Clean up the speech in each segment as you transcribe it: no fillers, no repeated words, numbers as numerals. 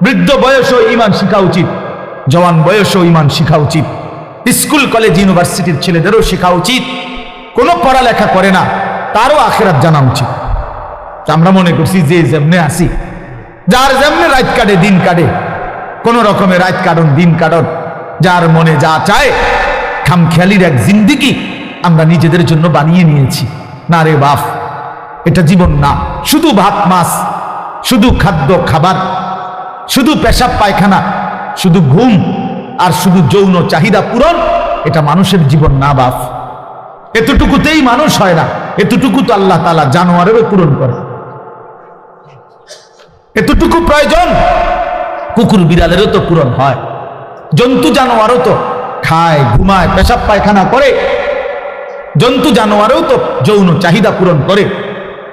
বৃদ্ধ বয়সেও ঈমান শিখা উচিত, জওয়ান বয়সেও ঈমান শিখা উচিত, স্কুল কলেজ ইউনিভার্সিটির ছেলেদেরও শেখা উচিত। কোনো পড়ালেখা করে না তারও আখিরাত জানা উচিত। আমরা মনে করছি যে যেমনে আসি, যার যেমনে রাত কাটে দিন কাটে, কোন রকমের রাত কাটন দিন কাটন, যার মনে যা চায়, খামখেয়ালির এক জিন্দিগি আমরা নিজেদের জন্য বানিয়ে নিয়েছি। না রে বাপ, এটা জীবন না। শুধু ভাত মাছ, শুধু খাদ্য খাবার, শুধু পেশাব পায়খানা, শুধু ঘুম আর শুধু যৌন চাহিদা পূরণ, এটা মানুষের জীবন না বাপ। এতটুকুতেই মানুষ হয় না, এতটুকু তো আল্লাহ তাআলা জানোয়ারেরও পূরণ করে। এতটুকু প্রয়োজন কুকুর বিড়ালেরও তো পূরণ হয়, জন্তু জানোয়ারও তো খায়, ঘুমায়, পেশাব পায়খানা করে, জন্তু জানোয়ারও তো যৌন চাহিদা পূরণ করে।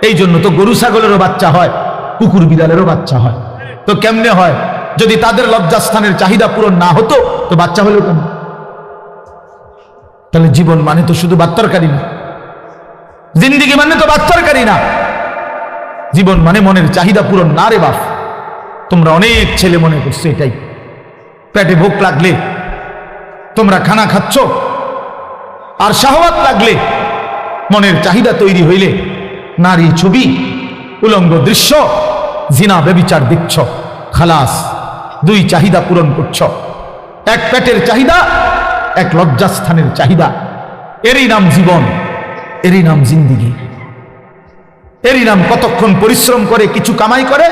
এই জন্য তো গরু ছাগলেরও বাচ্চা হয়, কুকুর বিড়ালেরও বাচ্চা হয়। তো কেমনে হয়? যদি তাদের লজ্জাস্থানের চাহিদা পূরণ না হতো তো বাচ্চা হলো কেন? তাহলে জীবন মানে তো শুধু বাচ্চারকারী না, জিন্দিগি মানে তো বাচ্চারকারী না। জীবন মানে মনের চাহিদা পূরণ না রে বাপ। তোমরা অনেক ছেলে মনে করছো এটাই, পেটে ভোক লাগলে তোমরা খানা খাচ্ছ, আর শাহওয়াত লাগলে, মনের চাহিদা তৈরি হইলে নারী ছবি, উলঙ্গ দৃশ্য, জিনা ব্যভিচার দেখছ, খালাস, দুই চাহিদা পূরণ করছ। এক পেটের চাহিদা, এক লজ্জাস্থানের চাহিদা। এরই নাম জীবন, এরই নাম জিন্দিগি, এরই নাম কতক্ষণ পরিশ্রম করে কিছু কামাই করে,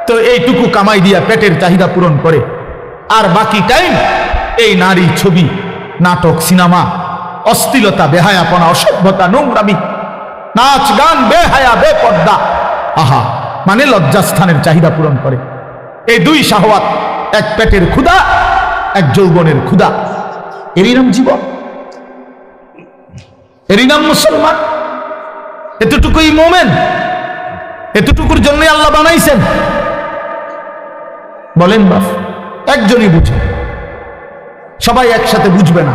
তো এইটুকু কামাই দিয়া পেটের চাহিদা পূরণ করে, আর বাকি টাইম এই নারী ছবি, নাটক, সিনেমা, অশ্লীলতা, বেহায়াপনা, অসভ্যতা, নোংরামি, নাচ গান, বেহায়া, বেপর্দা, আহা, মানে লজ্জাস্থানের চাহিদা পূরণ করে। এই দুই শাহওয়াত, এক পেটের ক্ষুধা, এক যৌবনের ক্ষুধা, এরই নাম জীবন, এরই নাম মুসলমান। এতটুকুই মোমেন, এতটুকুর জন্যই আল্লাহ বানাইছেন। বলেন বাপ, একজনই বুঝে, সবাই একসাথে বুঝবে না।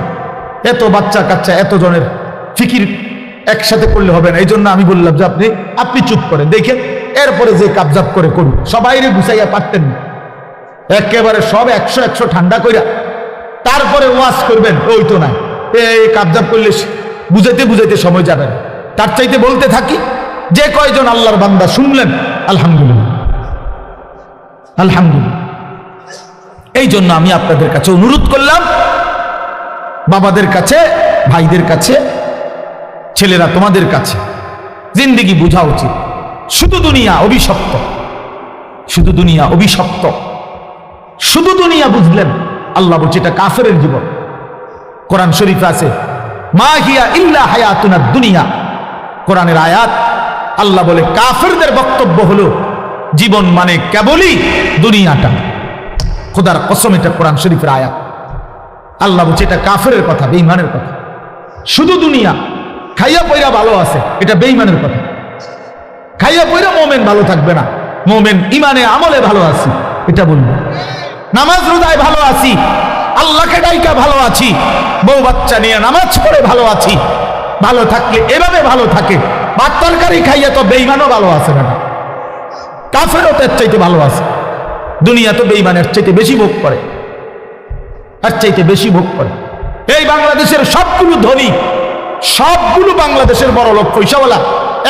এত বাচ্চা কাচ্চা, এত জনের ফিকির একসাথে করলে হবে না। এই জন্য আমি বললাম যে আপনি চুপ করেন, দেখেন, এরপরে যে কাবজাব করে করুন। সবাইরে গুছাইয়া পারতেন না, একেবারে সব 100 ঠান্ডা কইরা তারপরে ওয়াজ করবেন, ওই তো নাই। এই কাবজাব করলে বুঝাইতে বুঝাইতে সময় যাবে না। তার চাইতে বলতে থাকি, যে কয়জন আল্লাহর বান্দা শুনলেন, আলহামদুলিল্লাহ, আলহামদুলিল্লাহ। এই জন্য আমি আপনাদের কাছে অনুরোধ করলাম, বাবাদের কাছে, ভাইদের কাছে, ছেলেরা তোমাদের কাছে, জিন্দিগি বোঝা উচিত। শুধু দুনিয়া অভিশপ্ত, শুধু দুনিয়া অভিশপ্ত, শুধু দুনিয়া বুঝলেন, আল্লাহ বলছে এটা কাফেরের জীবন। কোরআন শরীফে আছে, মা হিয়া ইল্লা হায়াতুনা দুনিয়া, কোরআনের আয়াত। আল্লাহ বলে কাফেরদের বক্তব্য হলো জীবন মানে কেবলই দুনিয়াটা। খোদার কসম, এটা কোরআন শরীফের আয়াত। আল্লাহ বলছে এটা কাফেরের কথা, বেঈমানের কথা। শুধু দুনিয়া, খাইয়া পয়রা ভালো আছে, এটা বেঈমানের কথা। খাইয়া পয়রা মোমেন ভালো থাকবে না, মোমেন ইমানে আমলে ভালো আছি, এটা বলবো। নামাজ রোজায় ভালো আছি, আল্লাহকে ডাইকা ভালো আছি, বউ বাচ্চা নিয়ে নামাজ পড়ে ভালো আছি, ভালো থাকলে এভাবে ভালো থাকে। ভাত তরকারি খাইয়া তো বেঈমানও ভালো আছে না, কাফেরও তার চাইতে ভালো আছে। দুনিয়া তো বেঈমানের চাইতে বেশি ভোগ করে, তার চাইতে বেশি ভোগ করে। এই বাংলাদেশের সবগুলো ধনী, সবগুলো বাংলাদেশের বড় লোক পয়সাওয়ালা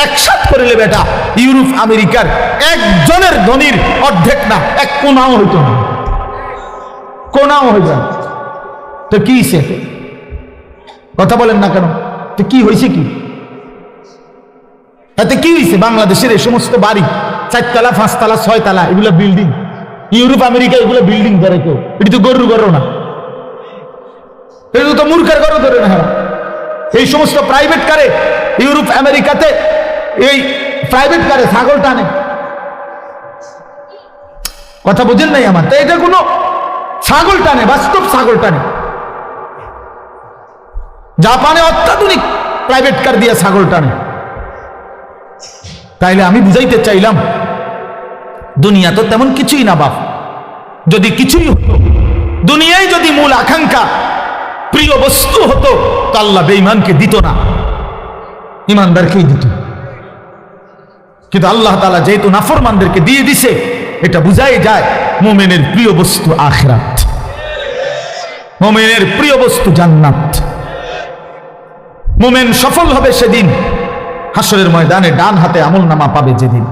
একসাথ করে নেবে, এটা ইউরোপ আমেরিকার একজনের ধনীর অর্ধেক না, এক কোনাও হইতো না, কোনাও হইত না। তো কি হয়েছে? কথা বলেন না কেন? তো কি হয়েছে? কি এতে কি হয়েছে? বাংলাদেশের এই সমস্ত বাড়ি 4 তলা 5 তলা 6 তলা এগুলো বিল্ডিং, ইউরোপ আমেরিকা এগুলো বিল্ডিং ধরে কেউ, এটি তো গরুর ঘরও না, এগুলো তো মূর্খের ঘরও ধরে না। এই সমস্ত প্রাইভেট কারে ইউরোপ আমেরিকাতে, এই প্রাইভেট কারে ছাগল টানে। কথা বুঝেন নাই আমার? তো এটা কোনো ছাগল টানে, বাস্তব ছাগল টানে। জাপানে অত্যাধুনিক প্রাইভেট কার দিয়ে ছাগল টানে। তাইলে আমি বুঝাইতে চাইলাম, দুনিয়া তো তেমন কিছুই না বাপ। যদি কিছুই হতো, দুনিয়ায় যদি মূল আকাঙ্ক্ষা প্রিয় বস্তু হতো, তো আল্লাহ বেঈমানকে দিত না, ইমানদারকেই দিত। কিন্তু আল্লাহ তাআলা যেহেতু নাফরমানদেরকে দিয়ে দিছে, এটা বুঝাই যায় মুমিনের প্রিয় বস্তু আখিরাত, মুমিনের প্রিয় বস্তু জান্নাত। মুমিন সফল হবে সেদিন হাসরের ময়দানে ডান হাতে আমলনামা পাবে যেদিন,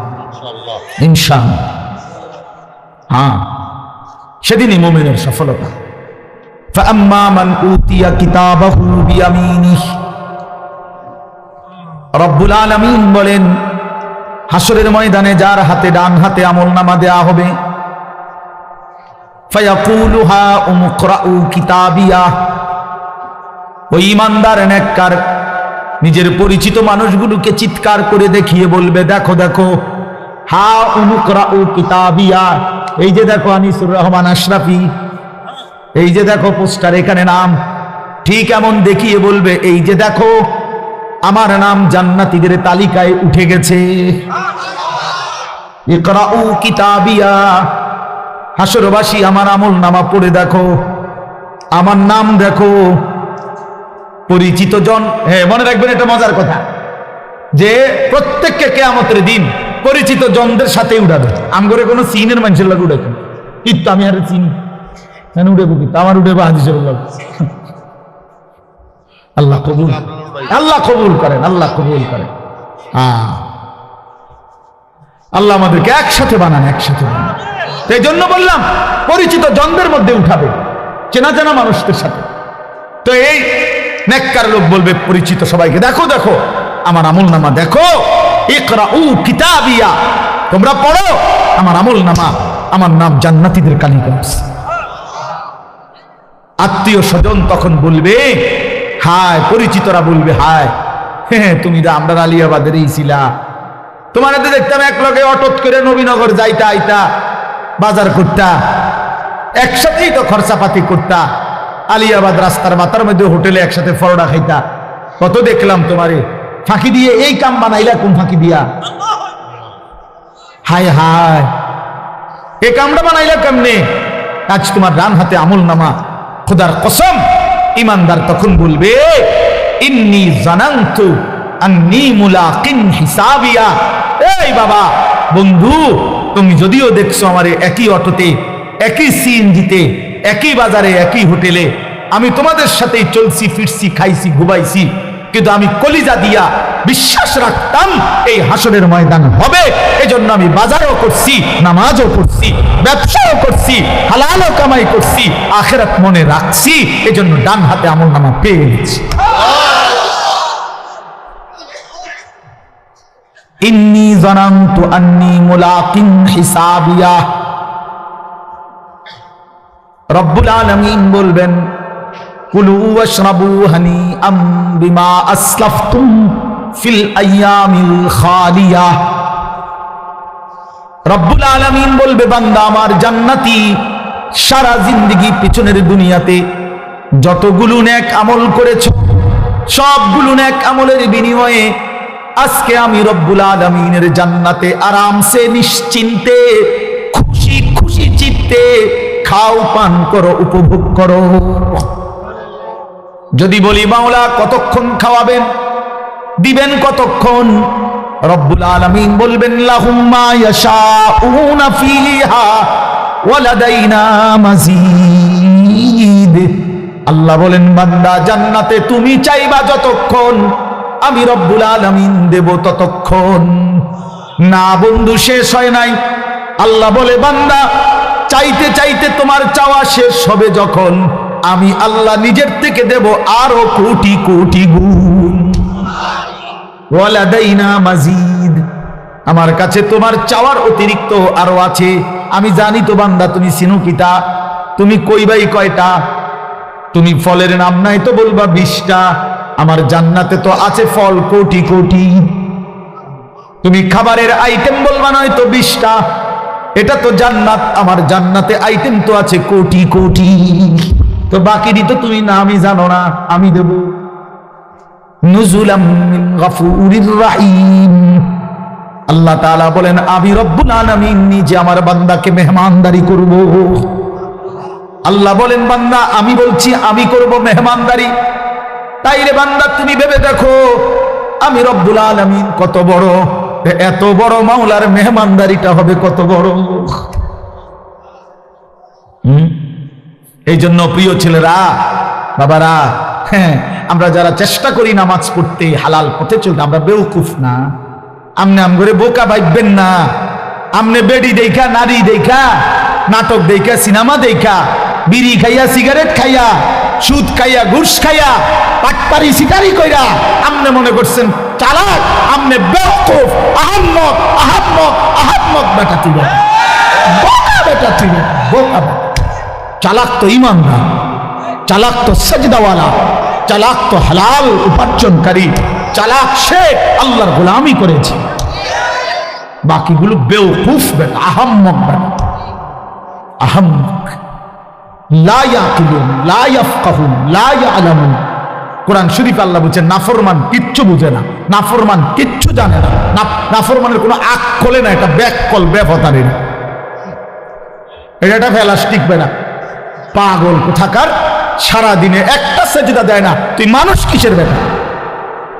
ইনশাআল্লাহ। হ্যাঁ, সেদিনই মুমিনের সফলতা। فأما من أوتي كتابه بيمينه, রব্বুল আলামিন বলেন হাসরের ময়দানে যার হাতে ডান হাতে আমলনামা দেয়া হবে, ফায়াকুলু হা উমকরাউ কিতাবিয়া, ওই ঈমানদার নেককার নিজের পরিচিত মানুষগুলোকে চিৎকার করে দেখিয়ে বলবে, দেখো দেখো, হা উমকরাউ কিতাবিয়া, এই যে দেখো আনিসুর রহমান আশরাফি, এই যে দেখো পোস্টার, এখানে নাম। ঠিক এমন দেখিয়ে বলবে, এই যে দেখো আমার নাম জান্নাতীদের তালিকায় উঠে গেছে। ইকরাউ কিতাবিয়া, হাসরবাসী আমার আমলনামা পড়ে দেখো, আমার নাম দেখো। পরিচিত জন, হ্যাঁ মনে রাখবেন এটা মজার কথা, যে প্রত্যেককে কিয়ামতের দিন পরিচিত জনদের সাথে উঠাবে। আমগরে কোনো সিনের মানুষের লাগে উঠাবে, কিন্তু আমি আর চিনি উঠে বুকি, আমার উঠে বা হাদিসের লাগে। আল্লাহ কবুল, আল্লাহ কবুল করেন, আল্লাহ কবুল করেন। আল্লাহ আমাদেরকে একসাথে বানান, একসাথে বানান। এই জন্য বললাম পরিচিত জনদের মধ্যে উঠাবে, চেনা চেনা মানুষদের সাথে। তো এই নেককার লোক বলবে পরিচিত সবাইকে, দেখো দেখো আমার আমলনামা দেখো, ইকরাউ কিতাবিয়া, তোমরা পড়ো আমার আমলনামা, আমার নাম জান্নাতীদের তালিকায়। আত্মীয় স্বজন তখন বলবে হায়, পরিচিতরা বলবে হায়, হ্যাঁ তুমি তো আমরা আলিয়াবাদের এই ছিলা, তোমার হাতে দেখতাম এক লগে অটোত করে নবীনগর যাইতা আইতা, বাজার করতা, একসাথেই তো খরচাপাতি করতা, আলিয়াবাদ রাস্তার মাথার মধ্যে হোটেলে একসাথে পরোটা খাইতা, কত দেখলাম তোমারে, ফাঁকি দিয়ে এই কাম বানাইলা, কোন ফাঁকি দিয়া? হায় হায়, এই কামটা বানাইলা কেমনে? আজ তোমার ডান হাতে আমলনামা, খোদার কসম। ঈমানদার তখন বলবে, ইন্নী জানান্তু আন্নী মুলাকিন হিসাবিয়া, এই বাবা বন্ধু, তুমি যদিও দেখছো আমারে একই অটোতে, একই সিএনজিতে, একই বাজারে, একই হোটেলে, আমি তোমাদের সাথেই চলছি ফিরছি, খাইছি ঘুমাইছি, কিন্তু আমি কলিজা দিয়া বিশ্বাস রাখতাম এই হাসরের ময়দান হবে। এজন্য আমি বাজারও করছি, নামাজও করছি, ব্যবসাও করছি, হালালও কামাই করছি, আখিরাত মনে রাখছি, এজন্য ডান হাতে আমলনামা পেয়ে গেছি। ইন্নী জানান্তু আন্নী মুলাকিন হিসাবিয়া। রব্বুল আলামিন বলবেন, কুলু ওয়াশরাবু হানিআম বিমা আসলাফতুম ফিল আইয়ামিল খালিয়া। রব্বুল আলামিন বলবে, বান্দা আমার জান্নাতি, সারা জিন্দেগি পিছনের দুনিয়াতে যতগুলো নেক আমল করেছ, সবগুলো নেক আমলের বিনিময়ে আজকে আমি রব্বুল আলামিনের জান্নাতে আরামসে নিশ্চিন্তে খুশি খুশি চিত্তে খাও, পান করো, উপভোগ করো। যদি বলি মাওলা কতক্ষণ খাওয়াবেন, দিবেন কতক্ষণ? রব্বুল আলামিন বলবেন, লাহুম মা ইয়াশাউনা ফিহা ওয়া লাদাইনা মাজিদ। আল্লাহ বলেন, বান্দা জান্নাতে তুমি চাইবা যতক্ষণ, আমি রব্বুল আলামিন দেব ততক্ষণ। না বন্ধু, শেষ হয় নাই। আল্লাহ বলে, বান্দা চাইতে চাইতে তোমার চাওয়া শেষ হবে যখন, আমি আল্লাহ নিজের থেকে দেব আরো কোটি কোটি গুণ। ওয়ালাদাইনা মাজিদ, আমার কাছে তোমার চাওয়ার অতিরিক্ত আরো আছে। আমি জানি তো বান্দা তুমি চিনো কিতা, তুমি কইবাই কয়টা, তুমি ফলের নাম নাই তো বলবা 20টা, আমার জান্নাতে তো আছে ফল কোটি কোটি। তুমি খাবারের আইটেম বলবা নয় তো 20টা, এটা তো জান্নাত, আমার জান্নাতে আইটেম তো আছে কোটি কোটি। তো বাকিটি তো তুমি নামই জানো না, আমি দেব। নুজুলাম মিন গফুরির রহিম। আল্লাহ তাআলা বলেন, আমি রব্বুল আলামিন নিজে আমার বান্দাকে মেহমানদারি করব। আল্লাহ বলেন, বান্দা আমি বলছি আমি করব মেহমানদারি। তাইলে বান্দা তুমি ভেবে দেখো আমি রব্বুল আলামিন কত বড়, এত বড় মাওলার মেহমানদারিটা হবে কত বড়। এই জন্য প্রিয় ছেলেরা, বাবারা, হ্যাঁ, আমরা যারা চেষ্টা করি নামাজ পড়তে, হালাল পথে চলতে, আমরা বেউকুফ না। আমনে আমগরে বোকা ভাববেন না। আমনে বেডি দেখা, নারী দেখা, নাটক দেখা, সিনেমা দেখা, বিড়ি খাইয়া, সিগারেট খাইয়া, সুদ খাইয়া, ঘুষ খাইয়া, পাটপারি শিকারি কইরা আমনে মনে করছেন চালাক। আমনে বেউকুফ, আহাম্মক, আহাম্মক, আহাম্মক বেটা তুই, বোকা বেটা তুই, বোকা। চালাক তো ইমানদার, চালাক তো সাজদাওয়ালা, চালাক তো হালাল উপার্জনকারী, চালাক সে আল্লাহর গোলামি করেছে। বাকিগুলো বেওকুফ বেটা, আহাম্মক বেটা, আহাম্মক। লা ইয়াকিলুন, লা ইয়াফকাহুন, লা ইয়ালামুন। কোরআন শরীফ আল্লাহ বলছেন নাফরমান কিচ্ছু বুঝে না, নাফরমান কিচ্ছু জানে না, নাফরমানের কোনো আক্কলে না, এটা ব্যাককল, বেফতারি না, এটা প্লাস্টিক বেটা, পাগল কোথাকার। সারাদিনে একটা সেজদা দেয় না, তুই মানুষ কিসের বেটা?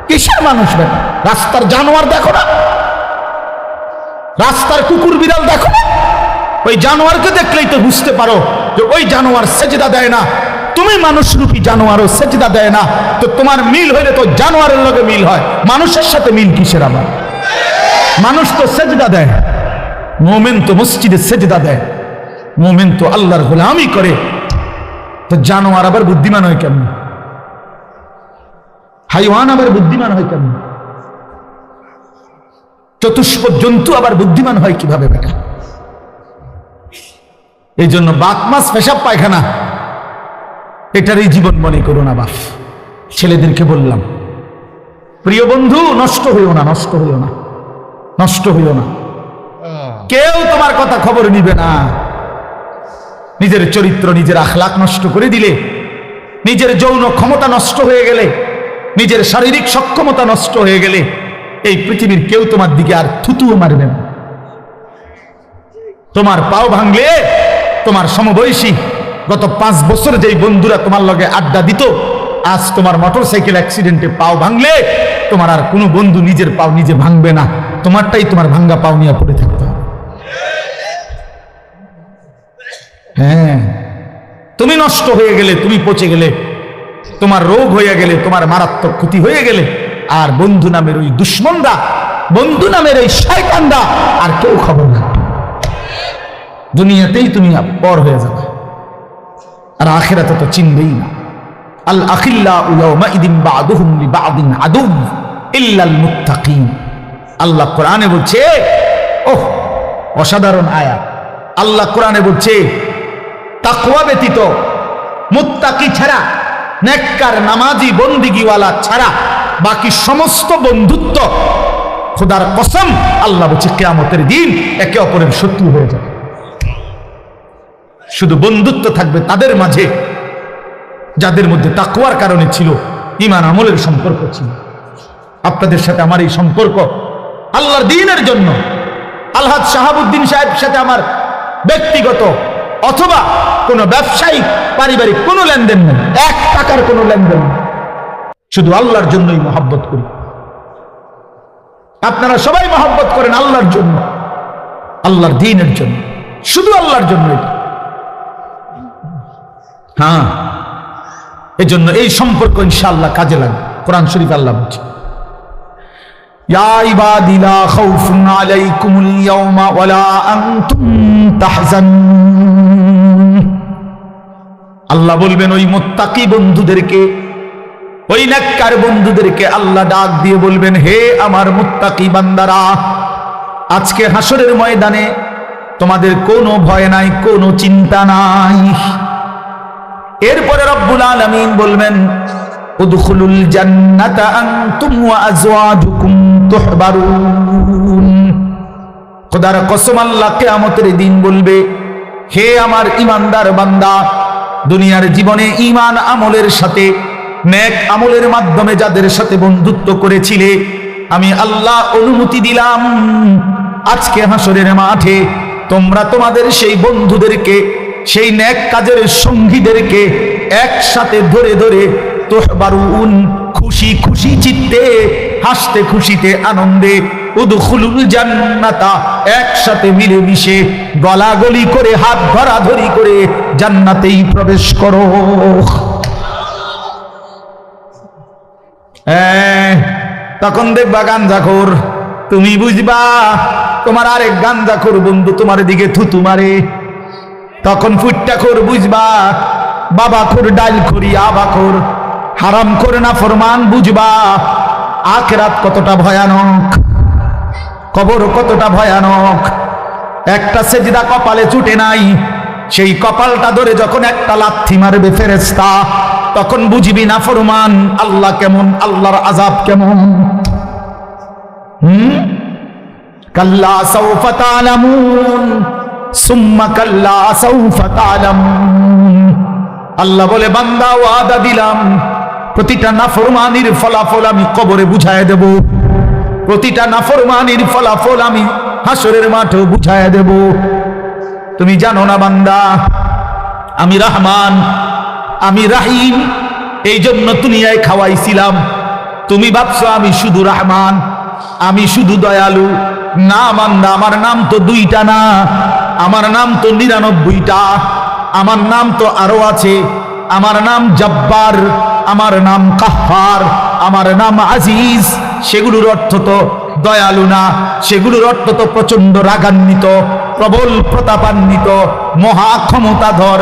কিসের মানুষ বেটা? রাস্তার জানোয়ার দেখো না, রাস্তার কুকুর বিড়াল দেখো না, ওই জানোয়ারকে দেখলেই তো বুঝতে পারো যে ওই জানোয়ার সেজদা দেয় না। তুমি মানুষরূপী জানোয়ারও সেজদা দেয় না, তো তোমার মিল হইলে তো জানোয়ারের লগে মিল হয়, মানুষের সাথে মিল কিসের আবার? মানুষ তো সেজদা দেয়, মুমিন তো মসজিদে সেজদা দেয়, মুমিন তো আল্লাহর গোলামি করে, তো জানোয়ার আবার বুদ্ধিমান হয় কেমন? হাইওয়ান আবার বুদ্ধিমান হয় কেমন? চতুষ্পদ জন্তু আবার বুদ্ধিমান হয় কিভাবে বেটা? এই জন্য বাত মাছ, পেশাব, পায়খানা এটারই জীবন মনে করো না বাপ। ছেলেদেরকে বললাম, প্রিয় বন্ধু, নষ্ট হইও না, নষ্ট হইও না, নষ্ট হইও না। কেউ তোমার কথা খবর নিবে না। নিজের চরিত্র, নিজের আখলাক নষ্ট করে দিলে, নিজের যৌন ক্ষমতা নষ্ট হয়ে গেলে, নিজের শারীরিক সক্ষমতা নষ্ট হয়ে গেলে, এই পৃথিবীর কেউ তোমার দিকে আর থুতুও মারবে না। তোমার পাও ভাঙলে তোমার সমবয়সী গত 5 বছর যেই বন্ধুরা তোমার লগে আড্ডা দিত, আজ তোমার মোটরসাইকেল অ্যাক্সিডেন্টে পাও ভাঙলে তোমার আর কোনো বন্ধু নিজের পাও নিজে ভাঙবে না, তোমারটাই তোমার ভাঙ্গা পাও নিয়ে পড়ে থাকতে হবে। হ্যাঁ, তুমি নষ্ট হয়ে গেলে, তুমি পচে গেলে, তোমার রোগ হয়ে গেলে, তোমার মারাত্মক ক্ষতি হয়ে গেলে, আর বন্ধু নামের ওই দুশ্মনরা, বন্ধু নামের এই শয়তানরা আর কেউ খবর না। দুনিয়াতেই তুমি পর হয়ে যাবে, আর আখিরাতে তো চিনবেই না। আল আখিল্লাউ ইয়াওমাইদিন বা'দুহুম লিবা'দিন আদুউ ইল্লাল মুত্তাকিন। আল্লাহ কোরআনে বলছে, ওহ অসাধারণ আয়াত। আল্লাহ কোরআনে বলছে, তাকওয়া ব্যতীত, মুত্তাকি ছাড়া, নেককার নামাজি বন্দিগিওয়ালা ছাড়া বাকি সমস্ত বন্ধুত্ব, খোদার কসম আল্লাহ বলছে কিয়ামতের দিন একে অপরের শত্রু হয়ে যাবে। শুধু বন্ধুত্ব থাকবে তাদের মাঝে যাদের মধ্যে তাকওয়ার কারণে ছিল, ঈমান আমলের সম্পর্ক ছিল। আপনাদের সাথে আমার এই সম্পর্ক আল্লাহর দ্বীনের জন্য। আলহাজ শাহাবুদ্দিন সাহেবের সাথে আমার ব্যক্তিগত অথবা কোনো ব্যবসায়িক পারিবারিক কোনো লেনদেন নেই, 1 টাকার কোনো লেনদেন নেই, শুধু আল্লাহর জন্যই মহব্বত করি। আপনারা সবাই মহব্বত করেন আল্লাহর জন্য, আল্লাহর দ্বীনের জন্য, শুধু আল্লাহর জন্য। হ্যাঁ, এজন্য এই সম্পর্ক ইনশাআল্লাহ কাজে লাগবে। কোরআন শরীফ আল্লাহ বলছে, ইয়া ইবাদি লা খাউফুন আলাইকুমুল ইয়াওমা ওয়ালা আনতুম তাহজানুন। আল্লাহ বলবেন ওই মুত্তাকি বন্ধুদেরকে, ওই নেককার বন্ধুদেরকে আল্লাহ ডাক দিয়ে বলবেন, হে আমার মুত্তাকি বান্দারা, আজকে হাসরের ময়দানে তোমাদের কোনো ভয় নাই, কোনো চিন্তা নাই। এরপরে রব্বুল আলামিন বলবেন, উদখুলুল জান্নাতা আনতুম ওয়া আজওয়াজুকুম তুহবারুন। খোদার কসম আল্লাহ কিয়ামতের দিন বলবে, হে আমার ঈমানদার বান্দা, দুনিয়ার জীবনে ঈমান আমলের সাথে, নেক আমলের মাধ্যমে যাদের সাথে বন্ধুত্ব করেছিলে, আমি আল্লাহ অনুমতি দিলাম আজকে হাসরের মাঠে তোমরা তোমাদের সেই বন্ধুদেরকে, সেই নেক কাজের সঙ্গীদেরকে একসাথে ধরে ধরে তুহবারুন, খুশি খুশি চিত্তে, হাসতে খুশিতে আনন্দে উদখুলুল জান্নাতা, একসাথে মিলেমিশে গলাগলি করে হাত ধরাধরি করে জান্নাতেই প্রবেশ করো। তখন দেখবা গাঞ্জাখোর, তুমি বুঝবা তোমার আরেক গাঞ্জাখোর বন্ধু তোমার দিকে থুতু মারে। তখন ফুট্টাখোর বুঝবা বাবাখোর, ডাইলখোরি, আবাখোর, হারামখোর, নাফরমান বুঝবা আখিরাত কতটা ভয়ানক, কবর কতটা ভয়ানক। একটা সেজদা কপালে ছুটে নাই, সেই কপালটা ধরে যখন একটা লাথি মারবে ফেরেশতা, তখন বুঝবি নাফরমান আল্লাহ কেমন, আল্লাহর আযাব কেমন। কাল্লা সাউফা তা'লামুন সুম্মা কাল্লা সাউফা তা'লামুন। আল্লাহ বলে বান্দা ওয়াদা দিলাম প্রতিটা নাফরমানির ফলাফল আমি কবরে বুঝায় দেব, প্রতিটা নাফরমানির ফলাফল আমি হাসরের মাঠেও বুঝায় দেব। তুমি জানো না বান্দা আমি রহমান, আমি রাহিম, এই জন্য দুনিয়ায় খাওয়াইছিলাম। তুমি ভাবছো আমি শুধু রহমান, আমি শুধু দয়ালু। না বান্দা, আমার নাম তো দুইটা না, আমার নাম তো 99টা, আমার নাম তো আরো আছে। আমার নাম জব্বার, আমার নাম কাহ্হার, আমার নাম আজিজ। সেগুলোর অর্থ তো দয়ালু না, সেগুলোর অর্থ তো প্রচন্ড রাগান্বিত, প্রবল প্রতাপান্বিত, মহা ক্ষমতাধর,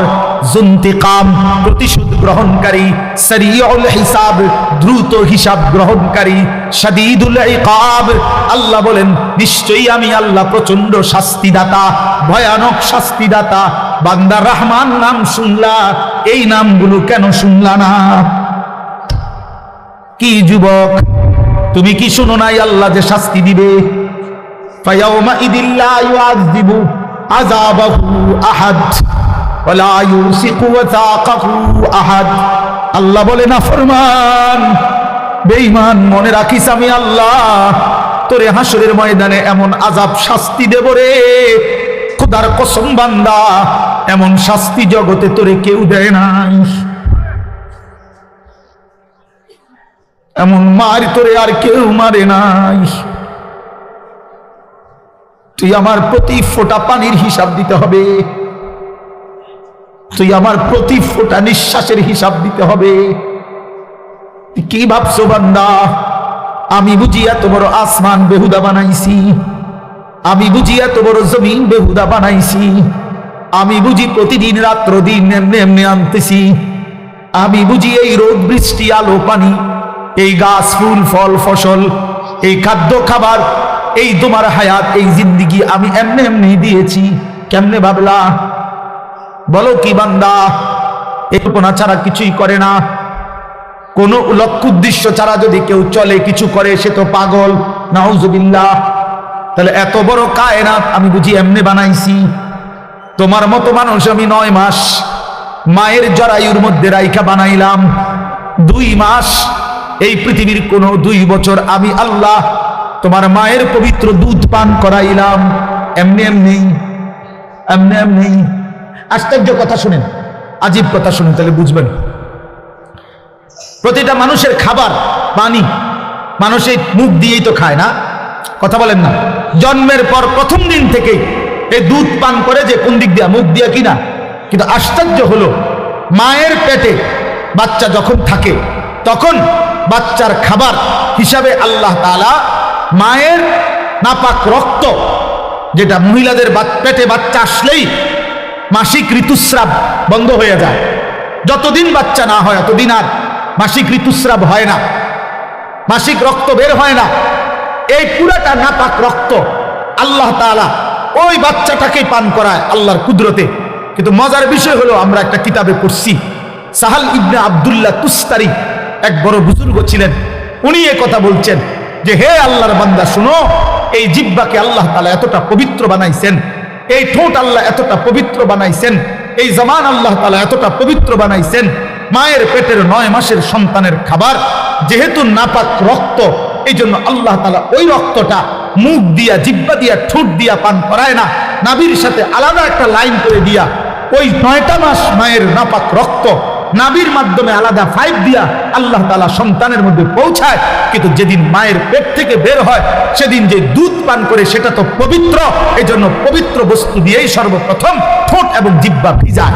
জুন্তিকাম, প্রতিশোধ গ্রহণকারী, সারিউল হিসাব, দ্রুত হিসাব গ্রহণকারী, শাদীদুল ইকাব। আল্লাহ বলেন নিশ্চয়ই আমি আল্লাহ প্রচন্ড শাস্তিদাতা, ভয়ানক শাস্তিদাতা। বান্দা রহমান নাম শুনলা, এই নামগুলো কেন শুনলা না? কি যুবক, তুমি কি শুনো নাই আল্লাহ যে শাস্তি দিবে? ফায়াউমা ইদিল্লা ইউআযিবু আযাবাহু আহাদ ওয়ালা ইউসিকু ওয়াসাকাহু আহাদ। আল্লাহ বলে নাফরমান, বেঈমান, মনে রাখিস আমি আল্লাহ তোরে হাসরের ময়দানে এমন আযাব শাস্তি দেব রে, খোদার কসম বান্দা এমন শাস্তি জগতে তোরে কেউ দেয় নাই, এমন মার তোরে আর কেউ মারে নাই। তুই আমার প্রতি ফোঁটা পানির হিসাব দিতে হবে, তুই আমার প্রতি ফোঁটা নিঃশ্বাসের হিসাব দিতে হবে। তুই কি ভাবছো বান্দা আমি বুঝি এত বড় আসমান বেহুদা বানাইছি? আমি বুঝি এত বড় জমিন বেহুদা বানাইছি? আমি বুঝি প্রতিদিন রাত্র দিন এমনি এমনি আনতেছি? আমি বুঝি এই রোদ বৃষ্টি আলো পানি, এই গাছ ফুল ফল ফসল, এই খাদ্য খাবার, এই তোমার হায়াত, এই জিন্দিগি আমি এমনি এমনি দিয়েছি? কেমনে ভাবলা? বলো কি বান্দা এই কল্পনা ছাড়া কিছুই করে না? কোন লক্ষ্য উদ্দেশ্য ছাড়া যদি কেউ চলে কিছু করে সে তো পাগল, নাউজুবিল্লাহ। তাহলে এত বড় কায়নাত আমি বুঝি এমনি বানাইছি? তোমার মতো মানুষ আমি 9 মাস মায়ের জরায়ুর মধ্যে রাইখা বানাইলাম, 2 মাস এই পৃথিবীর কোন 2 বছর আমি আল্লাহ তোমার মায়ের পবিত্র দুধ পান করাইলাম, এমনি এমনি এমনি এমনি। আশ্চর্য কথা শুনেন, আজীব কথা শুনেন, তাহলে বুঝবেন। প্রতিটা মানুষের খাবার পানি মানুষের মুখ দিয়েই তো খায় না, কথা বলেন না? জন্মের পর প্রথম দিন থেকেই এই দুধ পান করে, যে কোন দিক দিয়া? মুখ দিয়া কিনা? কিন্তু আশ্চর্য হলো মায়ের পেটে বাচ্চা যখন থাকে তখন বাচ্চার খাবার হিসাবে আল্লাহ তাআলা মায়ের নাপাক রক্ত, যেটা মহিলাদের পেটে বাচ্চা আসলেই মাসিক ঋতুস্রাব বন্ধ হয়ে যায়, যতদিন বাচ্চা না হয় ততদিন আর মাসিক ঋতুস্রাব হয় না, মাসিক রক্ত বের হয় না। এই পুরাটা নাপাক রক্ত আল্লাহ তাআলা ওই বাচ্চাটাকে পান করায় আল্লাহর কুদরতে। কিন্তু মজার বিষয় হলো আমরা একটা কিতাবে পড়ছি, সাহাল ইবনে আব্দুল্লাহ তুস্তারি এক বড় বুজুর্গ ছিলেন, উনি এই কথা বলছেন যে হে আল্লাহর বান্দা শুনো, এই জিহ্বাকে আল্লাহ তাআলা এতটা পবিত্র বানাইছেন, এই ঠোঁট আল্লাহ এতটা পবিত্র বানাইছেন, এই জবান আল্লাহ তাআলা এতটা পবিত্র বানাইছেন। মায়ের পেটের 9 মাসের সন্তানের খাবার যেহেতু নাপাক রক্ত, এই জন্য আল্লাহ তাআলা ওই রক্তটা মুখ দিয়া, জিহ্বা দিয়া, ঠোঁট দিয়া পান করায় না, নাভির সাথে আলাদা একটা লাইন করে দিয়া ওই 9টা মাস মায়ের নাপাক রক্ত নাভির মাধ্যমে আলাদা পাইপ দিয়া আল্লাহ তাআলা সন্তানের মধ্যে পৌঁছায়, কিন্তু যেদিন মায়ের পেট থেকে বের হয় সেদিন যে দুধ পান করে সেটা তো পবিত্র, এজন্য পবিত্র বস্তু দিয়েই সর্বপ্রথম ঠোঁট এবং জিহ্বা ভিজায়।